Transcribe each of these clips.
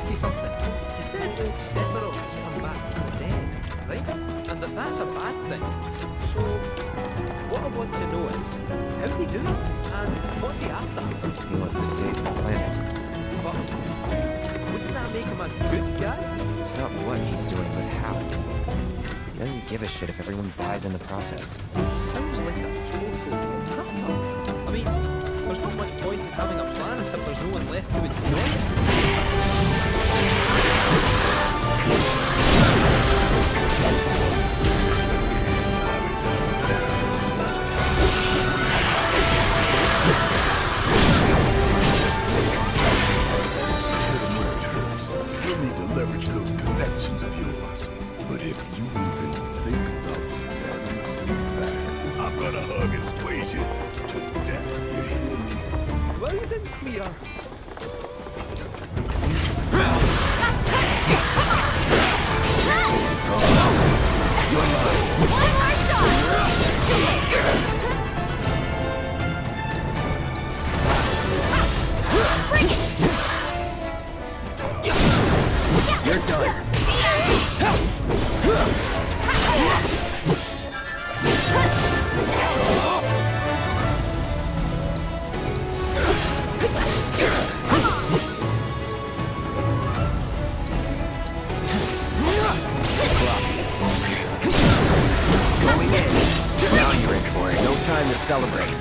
you something. You said old Sephiroth's come back from the dead, right? And that's a bad thing. So, what I want to know is, how'd he do it? And what's he after? He wants to save the planet. But wouldn't that make him a good guy? It's not what he's doing, but how. He doesn't give a shit if everyone dies in the process. Sounds like a total nutter. I mean, there's not much point in having a plan if there's no one left to enjoy it. You'll need to leverage those connections of yours. But if you even think about stabbing us in the back, I'm gonna hug and squeeze you to death. You hear me? Loud and clear. One more shot! Bring it! You're done. Going in. Now you're in for it. No time to celebrate.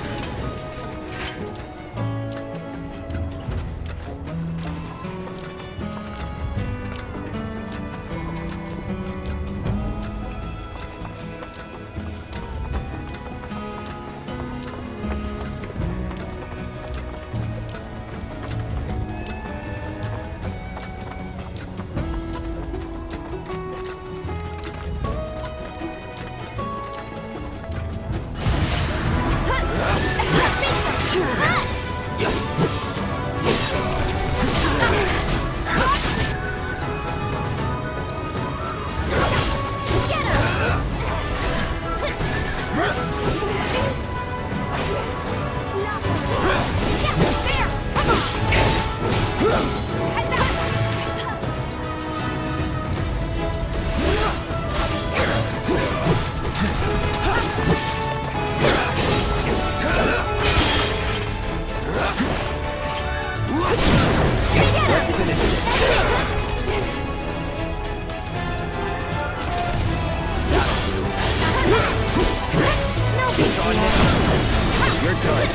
You're done.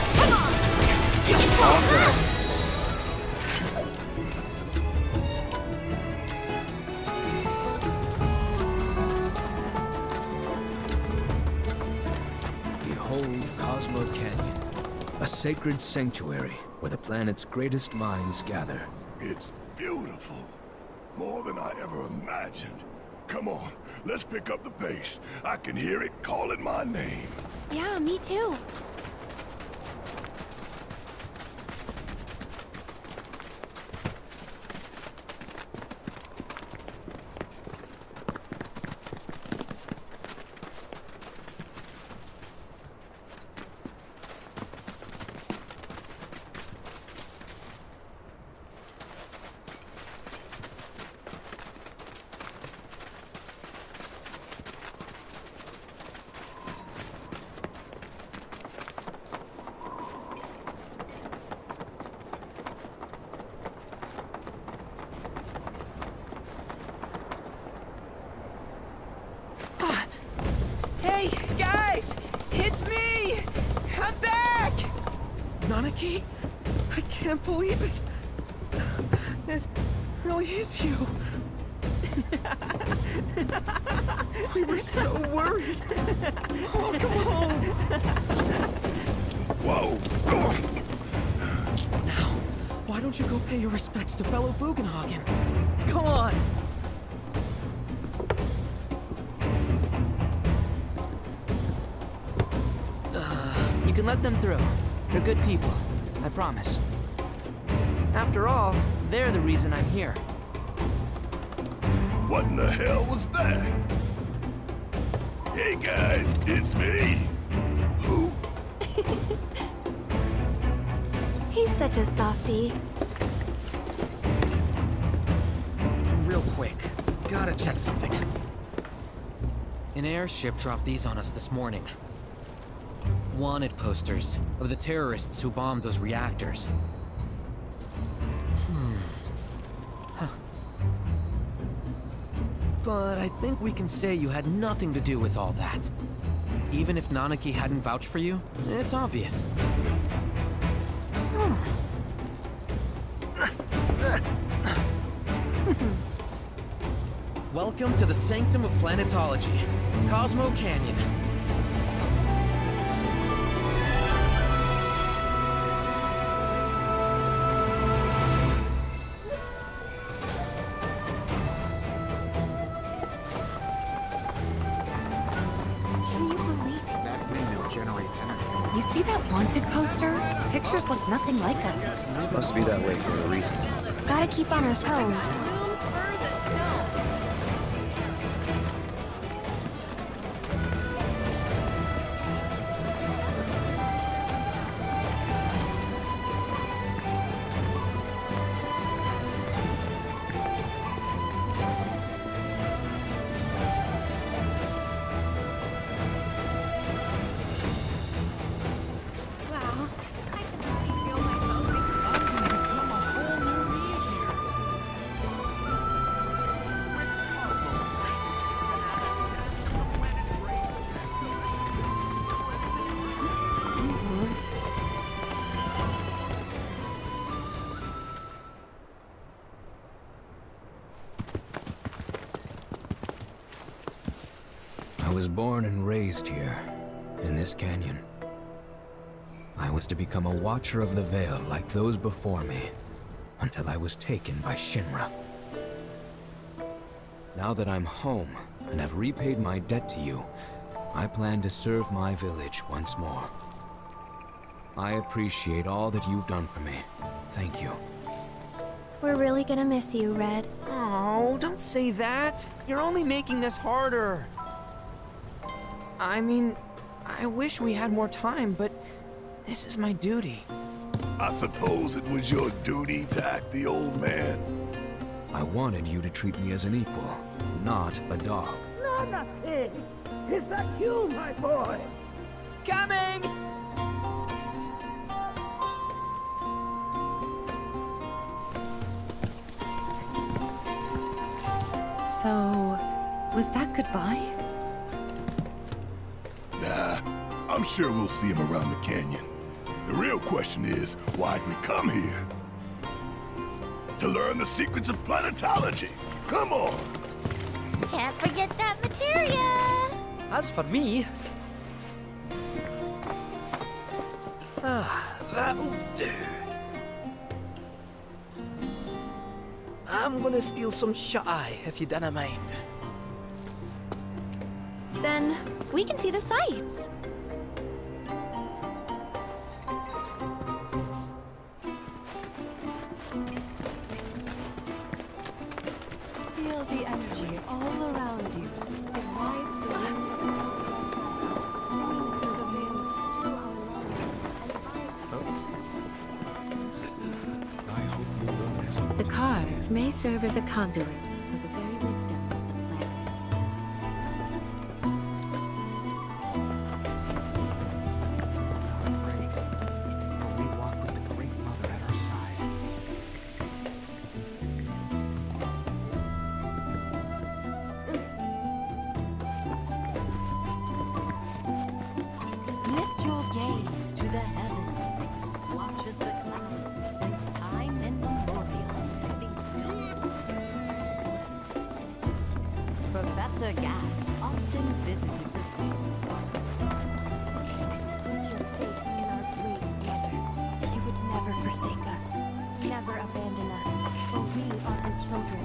All done. Behold Cosmo Canyon, a sacred sanctuary where the planet's greatest minds gather. It's beautiful. More than I ever imagined. Come on, let's pick up the pace. I can hear it calling my name. Yeah, me too. Hey, guys! It's me! I'm back! Nanaki? I can't believe it! It really is you! We were so worried! Welcome home! Whoa! Now, why don't you go pay your respects to fellow Bugenhagen? Come on! You can let them through. They're good people. I promise. After all, they're the reason I'm here. What in the hell was that? Hey guys, it's me! Who? He's such a softie. quick. Gotta check something. An airship dropped these on us this morning. Wanted posters of the terrorists who bombed those reactors. But I think we can say you had nothing to do with all that. Even if Nanaki hadn't vouched for you, it's obvious. Welcome to the sanctum of planetology, Cosmo Canyon. Can you believe it? That windmill generates energy. You see that wanted poster? Pictures look nothing like us. Must be that way for a reason. Gotta keep on our toes. Wow, I can actually feel myself. I'm gonna become a whole new me here. I was born and raised here, in this canyon. I was to become a watcher of the Veil like those before me, until I was taken by Shinra. Now that I'm home, and have repaid my debt to you, I plan to serve my village once more. I appreciate all that you've done for me. Thank you. We're really gonna miss you, Red. Oh, don't say that. You're only making this harder. I mean, I wish we had more time, but this is my duty. I suppose it was your duty to act the old man. I wanted you to treat me as an equal, not a dog. Nanaki! Is that you, my boy? Coming! So, was that goodbye? Nah, I'm sure we'll see him around the canyon. The real question is, why'd we come here? To learn the secrets of planetology. Come on! Can't forget that materia! As for me... that'll do. I'm gonna steal some shut-eye, if you dinna mind. Then, we can see the sights. Feel the energy all around you. It rides the winds and outside singing through the veil to our lungs I hope you learn as The cards may serve as a conduit for the very wisdom of the planet. Ready? For we walk with the Great Mother at our side. Lift your gaze to the heavens. Watches the clouds since time immemorial. Professor Gas often visited the field. Put your faith in our great mother. She would never forsake us, never abandon us, for we are her children.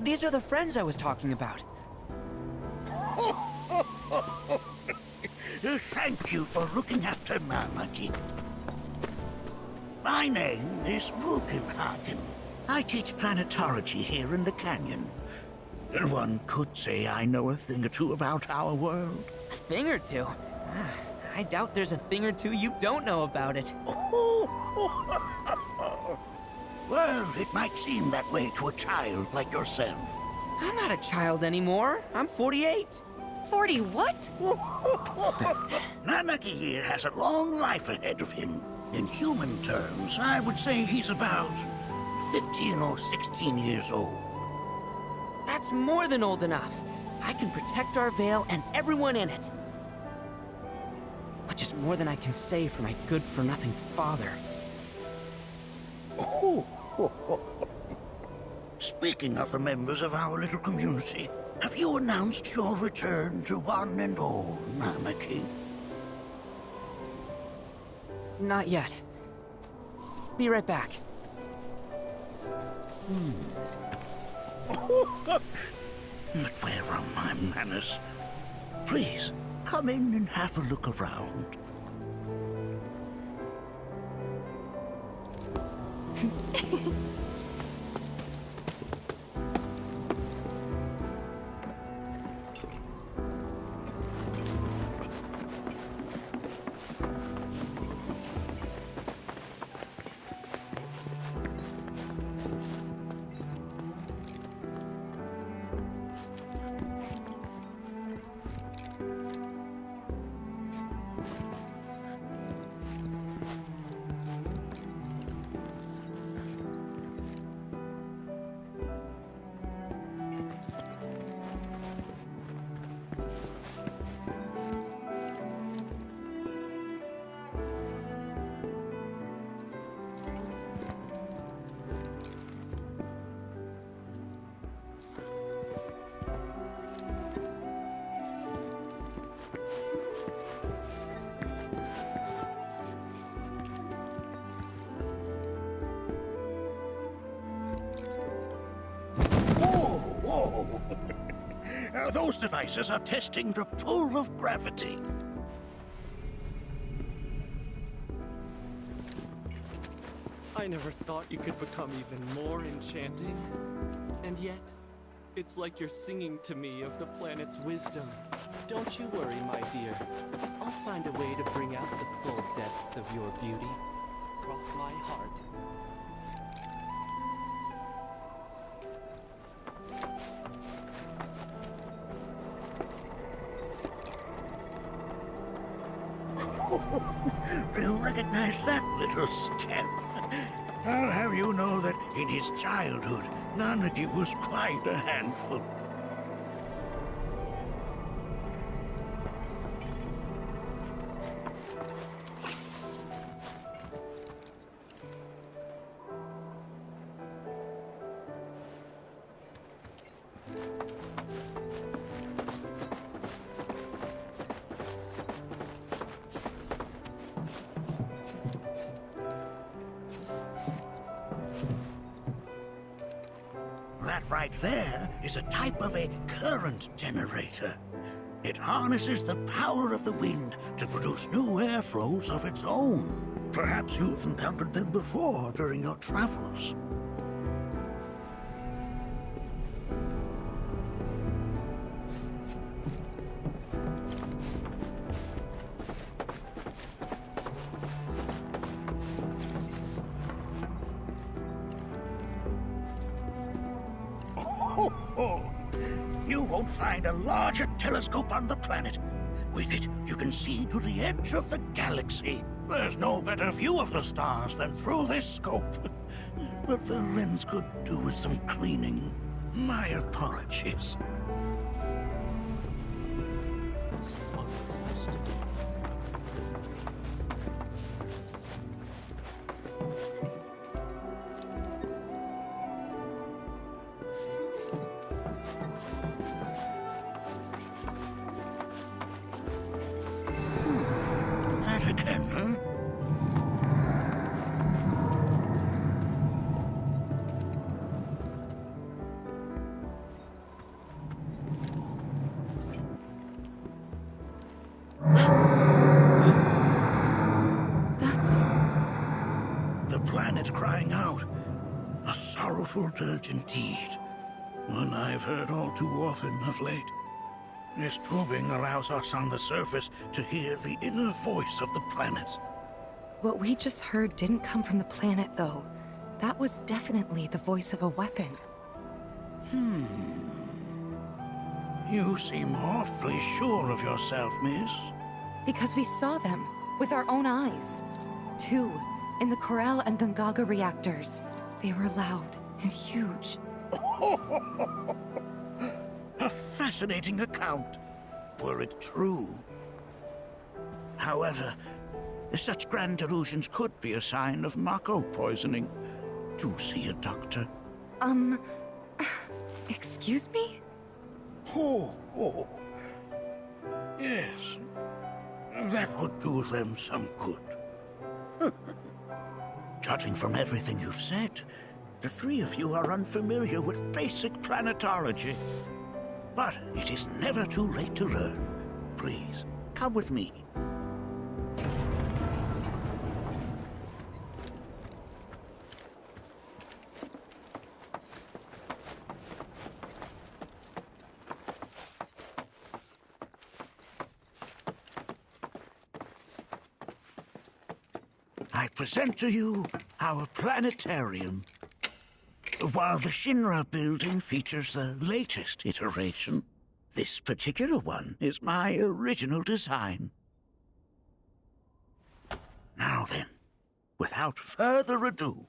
These are the friends I was talking about. Thank you for looking after Nanaki. My name is Rugenhagen. I teach planetology here in the canyon. One could say I know a thing or two about our world. A thing or two? I doubt there's a thing or two you don't know about it. Well, it might seem that way to a child like yourself. I'm not a child anymore. I'm 48. 40 what? Nanaki here has a long life ahead of him. In human terms, I would say he's about 15 or 16 years old. That's more than old enough. I can protect our Veil and everyone in it. Which is more than I can say for my good-for-nothing father. Speaking of the members of our little community, have you announced your return to one and all, Nanaki? Not yet. Be right back. But where are my manners? Please, come in and have a look around. Those devices are testing the pull of gravity. I never thought you could become even more enchanting. And yet, it's like you're singing to me of the planet's wisdom. Don't you worry, my dear. I'll find a way to bring out the full depths of your beauty. Cross my heart. You recognize that little scamp? I'll have you know that in his childhood, Nanaki was quite a handful. That right there is a type of a current generator. It harnesses the power of the wind to produce new airflows of its own. Perhaps you've encountered them before during your travels. You won't find a larger telescope on the planet. With it, you can see to the edge of the galaxy. There's no better view of the stars than through this scope. But the lens could do with some cleaning. My apologies. That again, huh? That's... The planet crying out. A sorrowful dirge indeed. One I've heard all too often of late. This tubing allows us on the surface to hear the inner voice of the planet. What we just heard didn't come from the planet, though. That was definitely the voice of a weapon. You seem awfully sure of yourself, miss. Because we saw them, with our own eyes. 2, in the Corel and Gungaga reactors. They were loud and huge. A fascinating account, were it true. However, such grand delusions could be a sign of Mako poisoning. Do see a doctor. Excuse me? Oh. Yes. That would do them some good. Judging from everything you've said, the 3 of you are unfamiliar with basic planetology. But it is never too late to learn. Please, come with me. I present to you our planetarium. While the Shinra building features the latest iteration, this particular one is my original design. Now then, without further ado,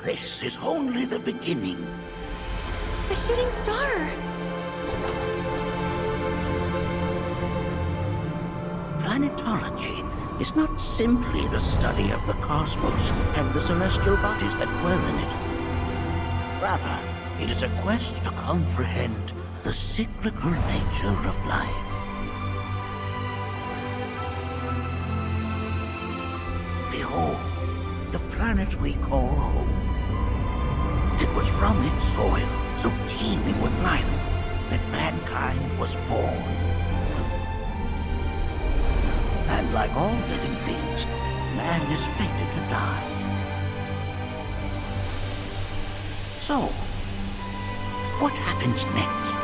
this is only the beginning. A shooting star! Planetology is not simply the study of the cosmos and the celestial bodies that dwell in it. Rather, it is a quest to comprehend the cyclical nature of life. Behold, the planet we call home. It was from its soil, so teeming with life, that mankind was born. And like all living things, man is fated to die. So, what happens next?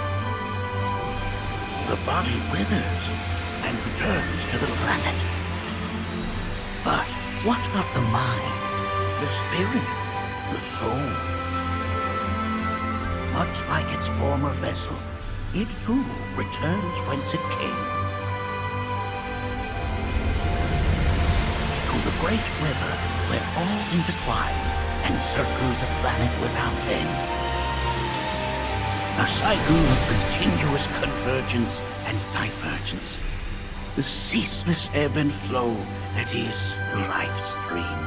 The body withers and returns to the planet. But what of the mind, the spirit, the soul? Much like its former vessel, it too returns whence it came. To the great river where all intertwine and circle the planet without end. A cycle of continuous convergence and divergence. The ceaseless ebb and flow that is the life stream.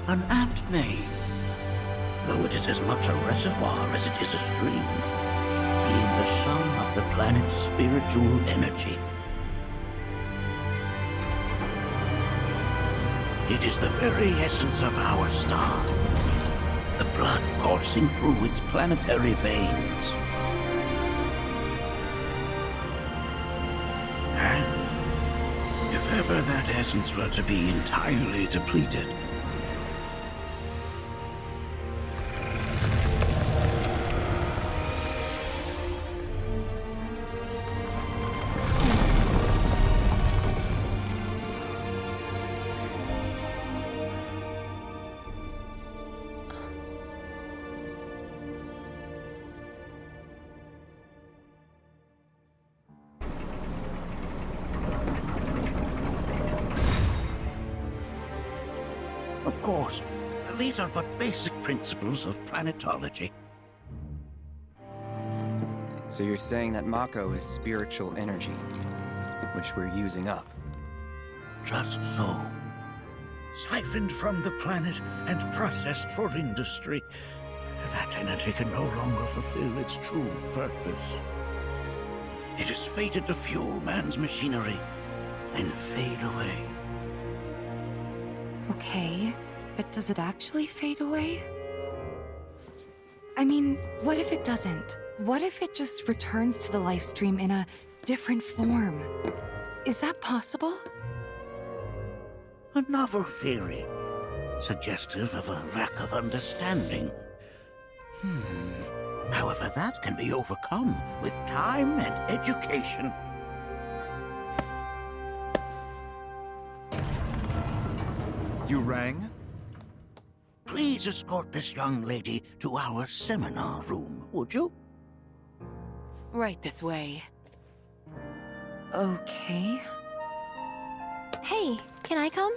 An apt name, though it is as much a reservoir as it is a stream, being the sum of the planet's spiritual energy. It is the very essence of our star, the blood coursing through its planetary veins. And if ever that essence were to be entirely depleted, Of course, these are but basic principles of planetology. So you're saying that Mako is spiritual energy, which we're using up? Just so. Siphoned from the planet and processed for industry, that energy can no longer fulfill its true purpose. It is fated to fuel man's machinery, then fade away. Okay, but does it actually fade away? I mean, what if it doesn't? What if it just returns to the life stream in a different form? Is that possible? A novel theory, suggestive of a lack of understanding. However, that can be overcome with time and education. You rang? Please escort this young lady to our seminar room, would you? Right this way. Okay. Hey, can I come?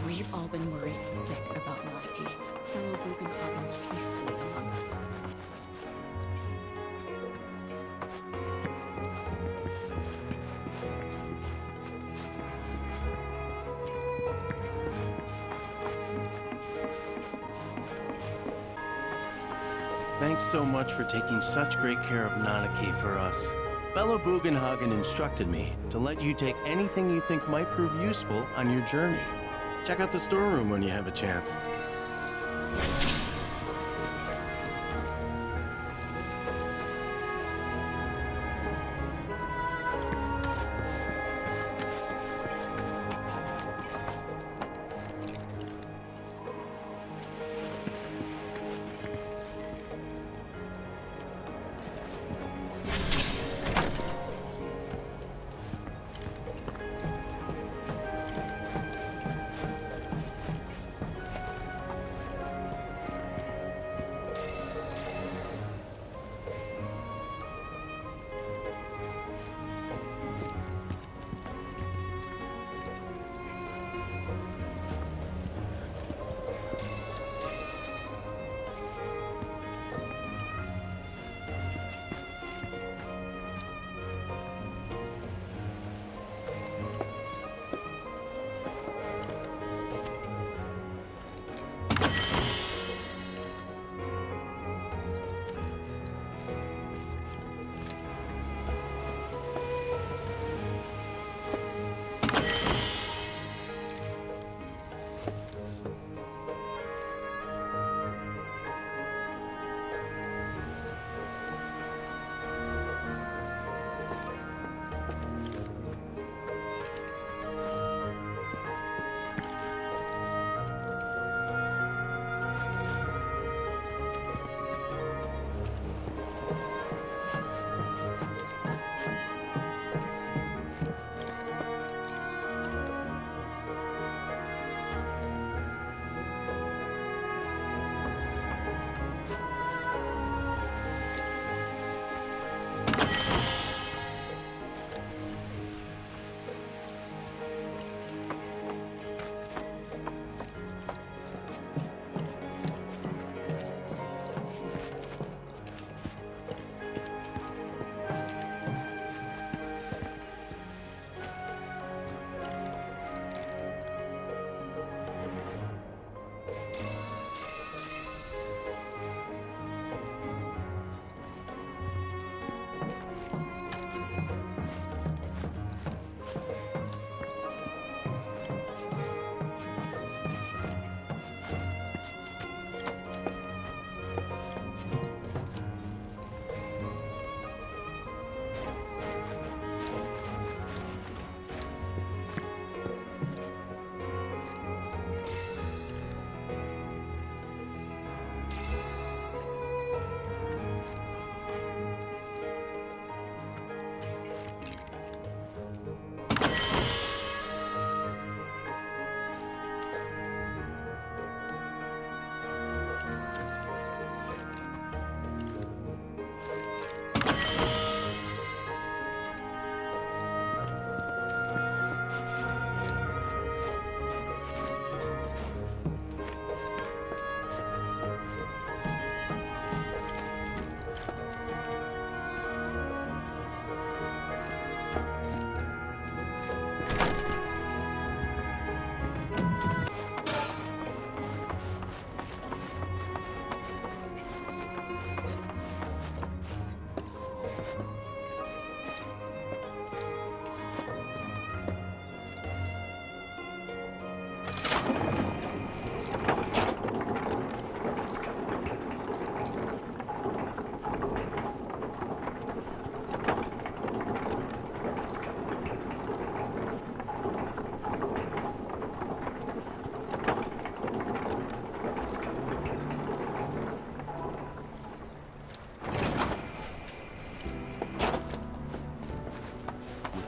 We've all been worried sick about Monarchy. Fellow Bugenhagen chiefly among us. Thanks so much for taking such great care of Nanaki for us. Fellow Bugenhagen instructed me to let you take anything you think might prove useful on your journey. Check out the storeroom when you have a chance.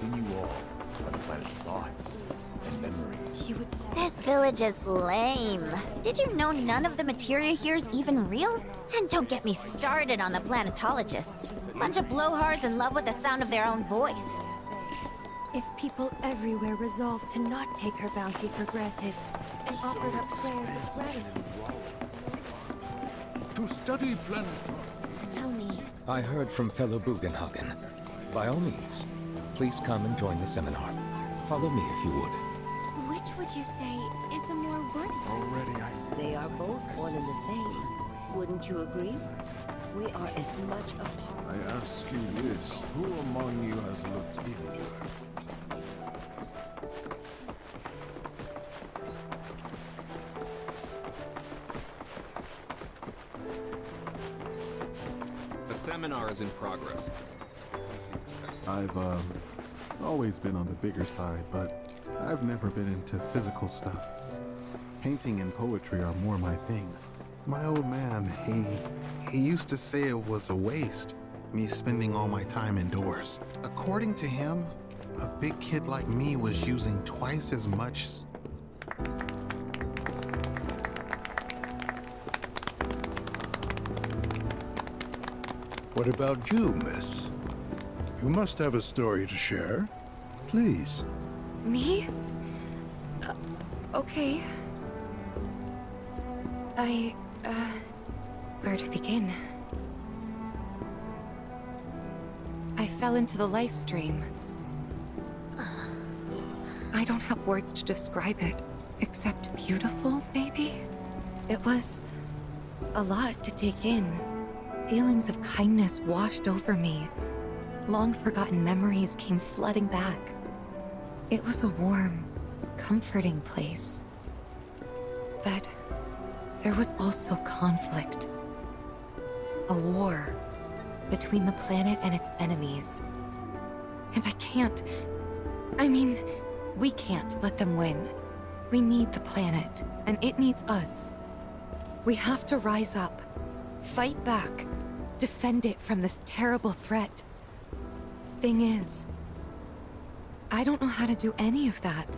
within you all are the planet's thoughts and memories. This village is lame. Did you know none of the materia here is even real? And don't get me started on the planetologists. Bunch of blowhards in love with the sound of their own voice. If people everywhere resolved to not take her bounty for granted and offered up prayers of gratitude. To study planetology. Tell me. I heard from fellow Bugenhagen. By all means, please come and join the seminar. Follow me if you would. Which would you say is a more worthy? Already They are both one and the same. Wouldn't you agree? We are as much a part. I ask you this, who among you has looked inward? The seminar is in progress. I've always been on the bigger side, but I've never been into physical stuff. Painting and poetry are more my thing. My old man, he used to say it was a waste, me spending all my time indoors. According to him, a big kid like me was using twice as much. What about you, miss? You must have a story to share. Please. Me? Okay. Where to begin? I fell into the life stream. I don't have words to describe it, except beautiful, maybe? It was a lot to take in. Feelings of kindness washed over me. Long-forgotten memories came flooding back. It was a warm, comforting place. But there was also conflict. A war between the planet and its enemies. And we can't let them win. We need the planet, and it needs us. We have to rise up, fight back, defend it from this terrible threat. Thing is, I don't know how to do any of that.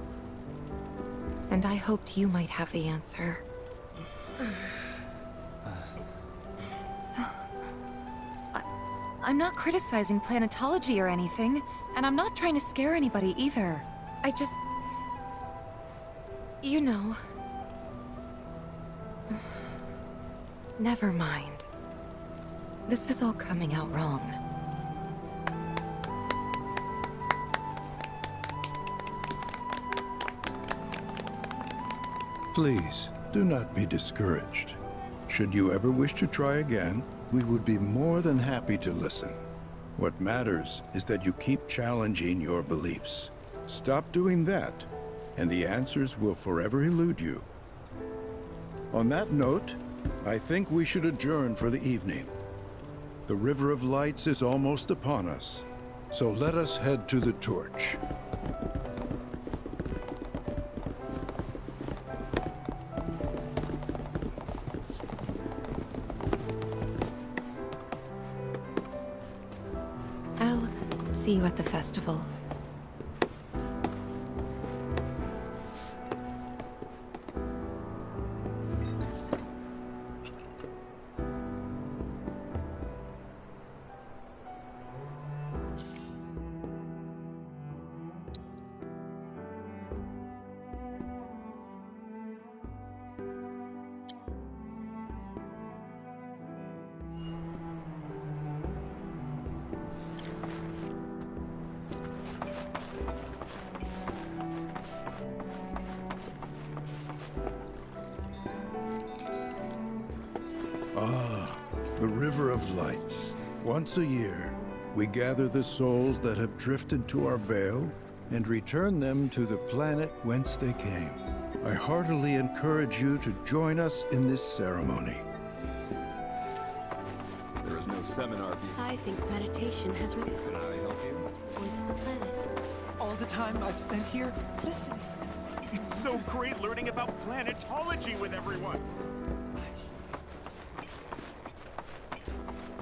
And I hoped you might have the answer. I'm not criticizing planetology or anything, and I'm not trying to scare anybody either. I just... You know... Never mind. This is all coming out wrong. Please, do not be discouraged. Should you ever wish to try again, we would be more than happy to listen. What matters is that you keep challenging your beliefs. Stop doing that, and the answers will forever elude you. On that note, I think we should adjourn for the evening. The River of Lights is almost upon us, so let us head to the torch. See you at the festival. The River of Lights. Once a year, we gather the souls that have drifted to our veil and return them to the planet whence they came. I heartily encourage you to join us in this ceremony. There is no seminar being... I think meditation has Can I help you? Voice of the planet. All the time I've spent here listening. It's so great learning about planetology with everyone.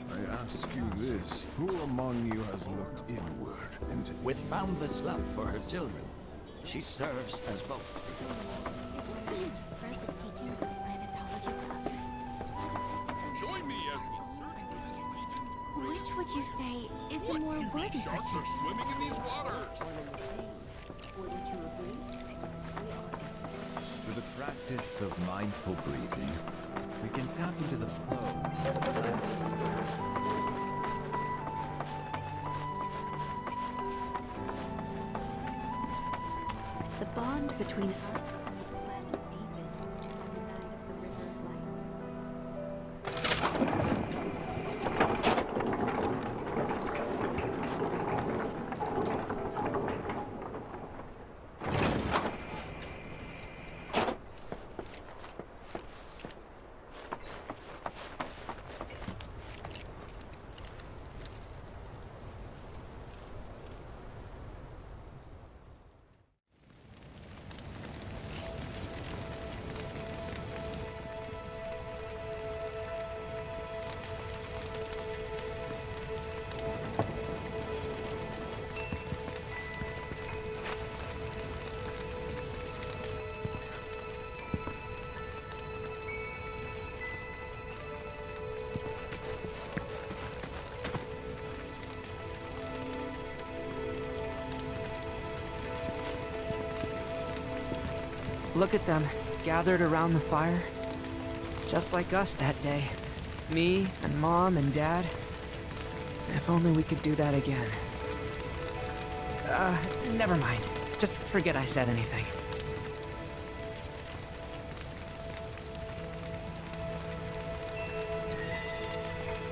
I ask you this. Who among you has looked inward into the With boundless love for her children, she serves as both. Is it being to spread the teachings of planetology to others? Join me as we search for this region's Which would you say is a more worthy sharks pursuit? are swimming in these waters. Wouldn't you agree? Through the practice of mindful breathing, we can tap into the flow of the planet. The bond between us and the planet deepens at the night of the River of Lights. Look at them, gathered around the fire. Just like us that day. Me and Mom and Dad. If only we could do that again. Never mind. Just forget I said anything.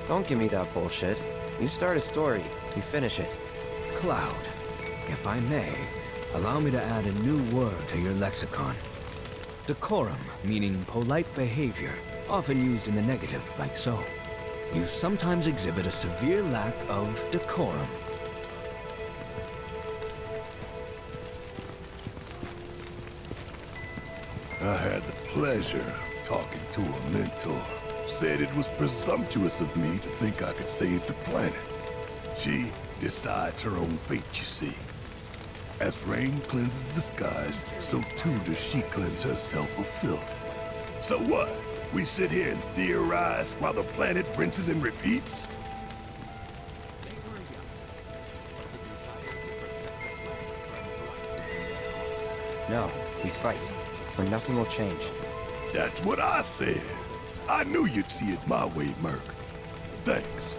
Don't give me that bullshit. You start a story, you finish it. Cloud, if I may, allow me to add a new word to your lexicon. Decorum, meaning polite behavior, often used in the negative, like so. You sometimes exhibit a severe lack of decorum. I had the pleasure of talking to a mentor. Said it was presumptuous of me to think I could save the planet. She decides her own fate, you see. As rain cleanses the skies, so too does she cleanse herself of filth. So what? We sit here and theorize while the planet rinses and repeats? No, we fight, or nothing will change. That's what I said. I knew you'd see it my way, Merc. Thanks.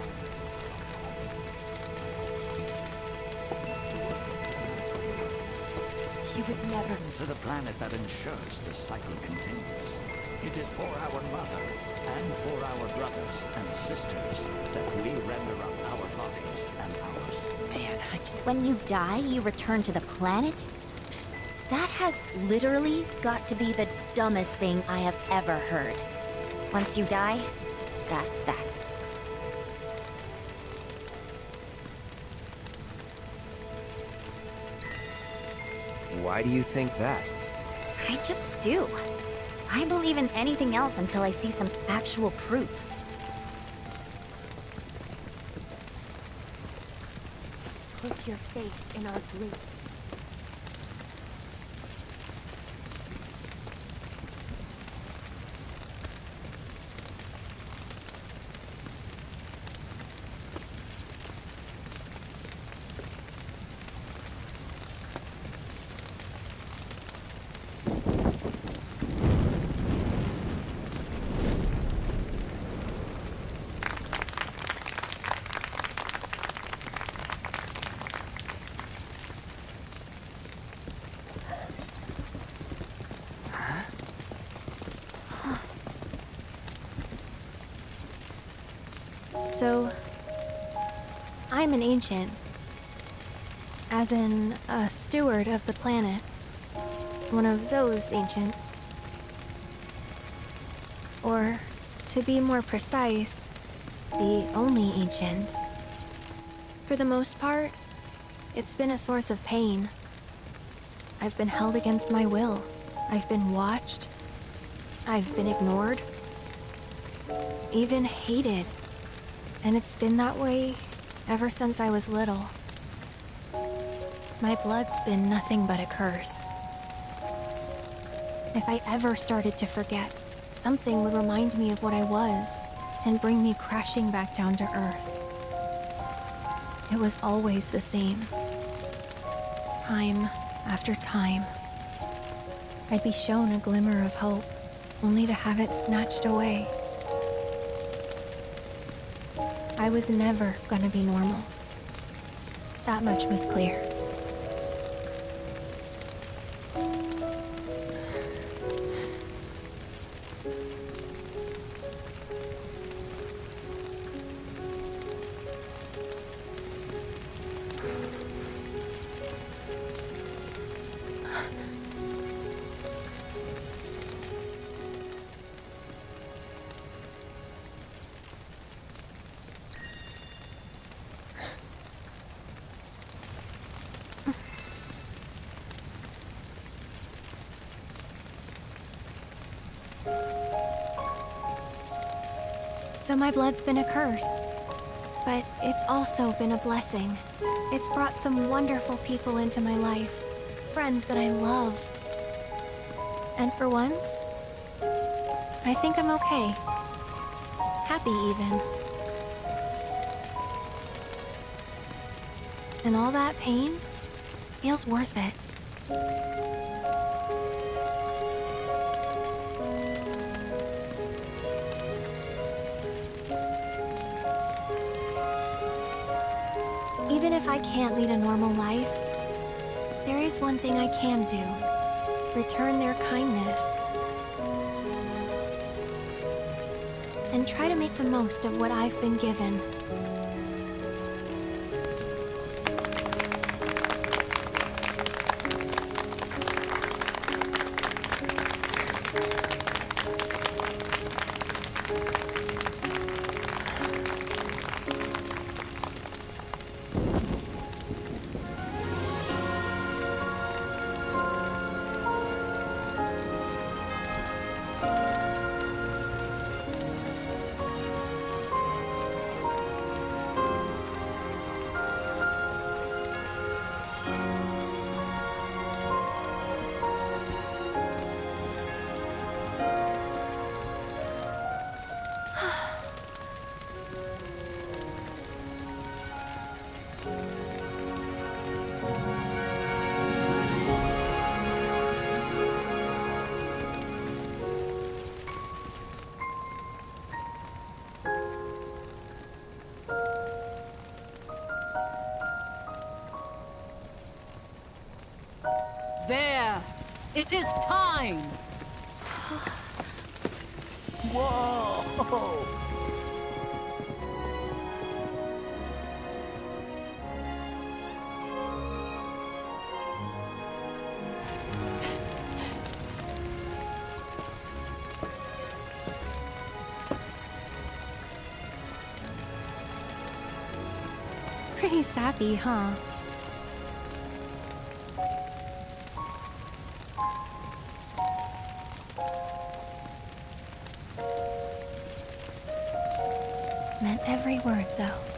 She would never. To the planet that ensures the cycle continues. It is for our mother and for our brothers and sisters that we render up our bodies and ours. Man, when you die, you return to the planet? That has literally got to be the dumbest thing I have ever heard. Once you die, that's that. Why do you think that? I just do. I believe in anything else until I see some actual proof. Put your faith in our grief. So, I'm an ancient. As in, a steward of the planet. One of those ancients. Or, to be more precise, the only ancient. For the most part, it's been a source of pain. I've been held against my will. I've been watched. I've been ignored. Even hated. And it's been that way ever since I was little. My blood's been nothing but a curse. If I ever started to forget, something would remind me of what I was and bring me crashing back down to Earth. It was always the same. Time after time. I'd be shown a glimmer of hope, only to have it snatched away. I was never gonna be normal. That much was clear. So my blood's been a curse, but it's also been a blessing. It's brought some wonderful people into my life, friends that I love. And for once, I think I'm okay. Happy even. And all that pain feels worth it. Even if I can't lead a normal life, there is one thing I can do. Return their kindness. And try to make the most of what I've been given. There! It is time! Whoa! Pretty sappy, huh? Meant every word, though.